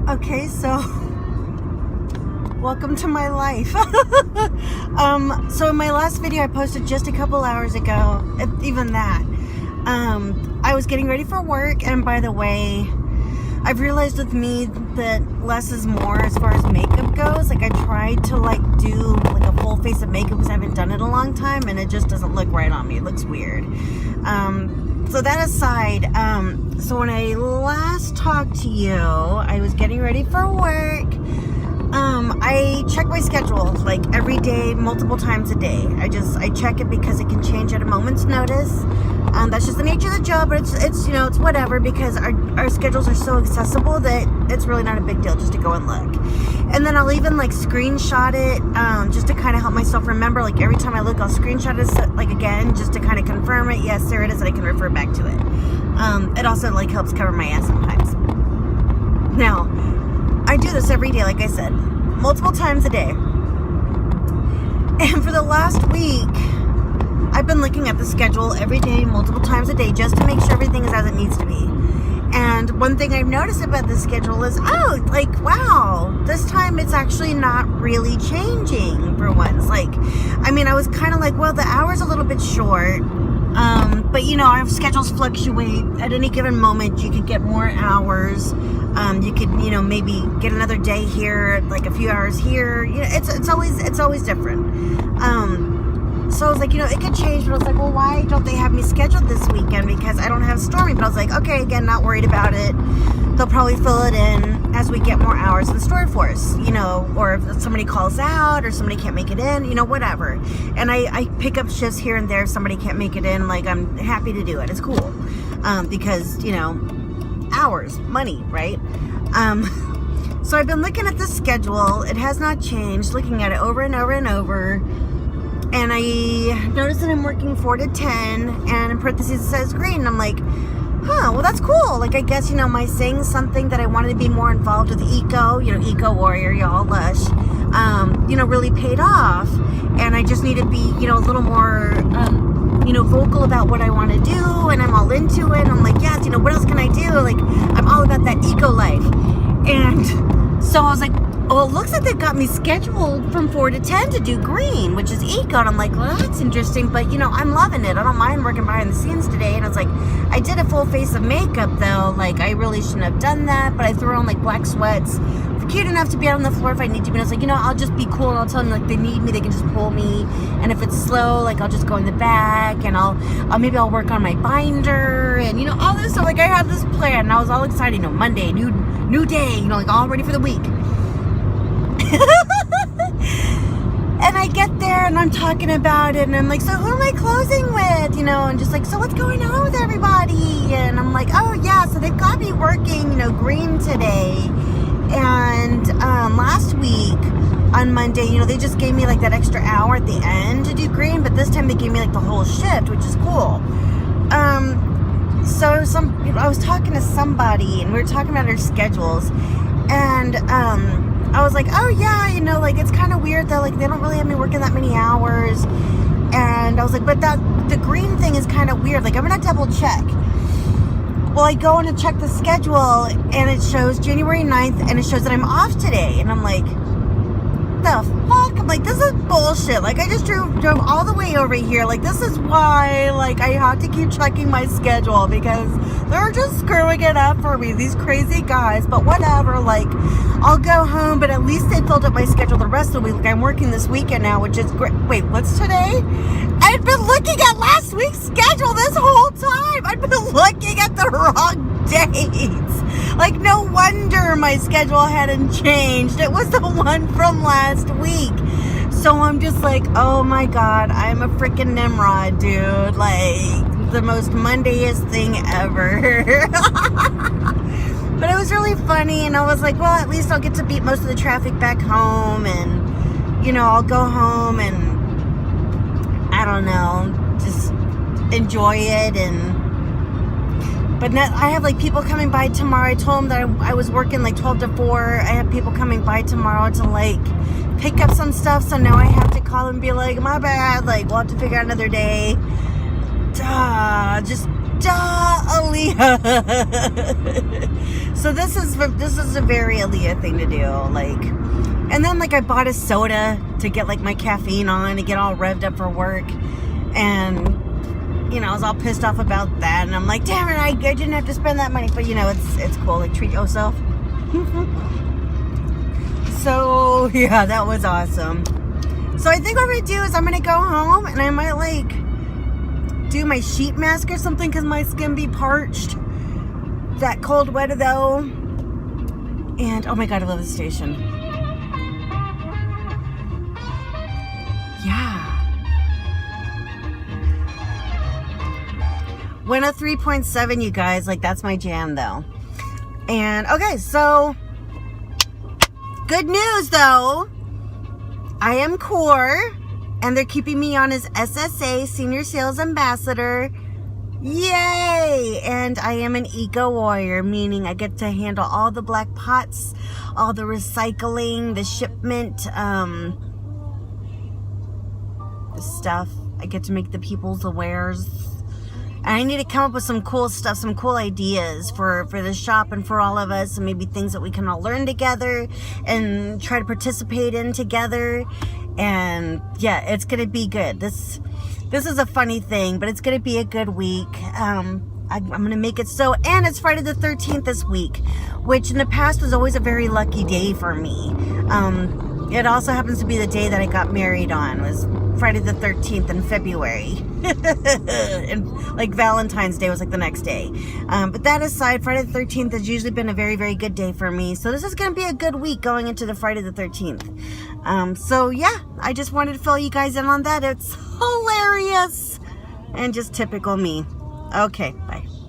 Okay, so welcome to my life. So in my last video I posted just a couple hours ago, if even that, I was getting ready for work, and by the way, I've realized with me that less is more as far as makeup goes. Like, I tried to do a full face of makeup because I haven't done it in a long time, and it just doesn't look right on me. It looks weird. So that aside, so when I last talked to you, I was getting ready for work. I check my schedule like every day, multiple times a day. I check it because it can change at a moment's notice. That's just the nature of the job, but it's it's whatever, because our schedules are so accessible that it's really not a big deal just to go and look. And then I'll even screenshot it, just to kind of help myself remember. Like, every time I look, I'll screenshot it again, just to kind of confirm it. Yes, there it is, and I can refer back to it. It also helps cover my ass sometimes. Now, I do this every day, like I said, multiple times a day. And for the last week, I've been looking at the schedule every day, multiple times a day, just to make sure everything is as it needs to be. And one thing I've noticed about this schedule is, wow, this time it's actually not really changing for once. I was kind of well, the hour's a little bit short, but our schedules fluctuate. At any given moment, you could get more hours. You could, maybe get another day here, a few hours here. It's always different. So I was it could change, but I was well, why don't they have me scheduled this weekend? Because I don't have storming. But I was okay, again, not worried about it. They'll probably fill it in as we get more hours in the story force, or if somebody calls out or somebody can't make it in, whatever. And I pick up shifts here and there if somebody can't make it in. I'm happy to do it. It's cool. Because, hours, money, right? So I've been looking at the schedule. It has not changed, looking at it over and over and over. And I noticed that I'm working 4 to 10, and in parentheses it says green. And I'm well, that's cool. I guess, my saying something that I wanted to be more involved with eco, eco warrior, y'all, lush, really paid off. And I just need to be, a little more, vocal about what I want to do, and I'm all into it. I'm yes, what else can I do? I'm all about that eco life. And so I was well, it looks like they've got me scheduled from 4 to 10 to do green, which is eco. And I'm well, that's interesting, but I'm loving it. I don't mind working behind the scenes today. And I was I did a full face of makeup though. I really shouldn't have done that, but I threw on black sweats. Cute enough to be out on the floor if I need to, but I was I'll just be cool, and I'll tell them they need me, they can just pull me. And if it's slow, I'll just go in the back, and maybe I'll work on my binder, and all this stuff. I had this plan, and I was all excited. Monday, new day, all ready for the week. And I get there, and I'm talking about it, and I'm so who am I closing with? And just so what's going on with everybody? And I'm oh yeah, so they've got me working, green today. And last week on Monday, they just gave me that extra hour at the end to do green, but this time they gave me the whole shift, which is cool. So I was talking to somebody, and we were talking about our schedules, and I was oh yeah, it's kind of weird that they don't really have me working that many hours. And I was but the green thing is kind of weird. I'm gonna double check. Well, I go in and check the schedule, and it shows January 9th, and it shows that I'm off today. And I'm the fuck? I'm this is bullshit. I just drove all the way over here. This is why, I have to keep checking my schedule, because they're just screwing it up for me, these crazy guys. But whatever, I'll go home, but at least they filled up my schedule the rest of the week. I'm working this weekend now, which is great. Wait, what's today? I've been looking at last week's schedule this whole time. I've been looking at the wrong dates. No wonder my schedule hadn't changed. It was the one from last week. So I'm just oh my God, I'm a freaking Nimrod, dude. The most Mondayest thing ever. But it was really funny, and I was well, at least I'll get to beat most of the traffic back home, and, I'll go home and, I don't know, just enjoy it. But I have people coming by tomorrow. I told them that I was working 12 to 4. I have people coming by tomorrow to pick up some stuff. So now I have to call and be my bad. We'll have to figure out another day. Just Duh, Aaliyah. So this is a very Aaliyah thing to do, like. And then like I bought a soda to get like my caffeine on, to get all revved up for work, and you know I was all pissed off about that, and I'm like, damn it, I didn't have to spend that money, but you know it's cool, like treat yourself. So yeah, that was awesome. So I think what I'm gonna do is I'm gonna go home and I might like do my sheet mask or something because my skin be parched. That cold weather though. And oh my god, I love this station. Yeah. 103.7, you guys, like that's my jam though. And okay, so good news though. I am core, and they're keeping me on as SSA, Senior Sales Ambassador. Yay! And I am an eco warrior, meaning I get to handle all the black pots, all the recycling, the shipment, the stuff. I get to make the people's wares. And I need to come up with some cool stuff, some cool ideas for the shop and for all of us, and maybe things that we can all learn together and try to participate in together. And yeah, it's gonna be good. This is a funny thing, but it's gonna be a good week. I'm gonna make it so, and it's Friday the 13th this week, which in the past was always a very lucky day for me. It also happens to be the day that I got married on, was Friday the 13th in February. And like Valentine's Day was like the next day. But that aside, Friday the 13th has usually been a very, very good day for me. So this is going to be a good week going into the Friday the 13th. So yeah, I just wanted to fill you guys in on that. It's hilarious and just typical me. Okay, bye.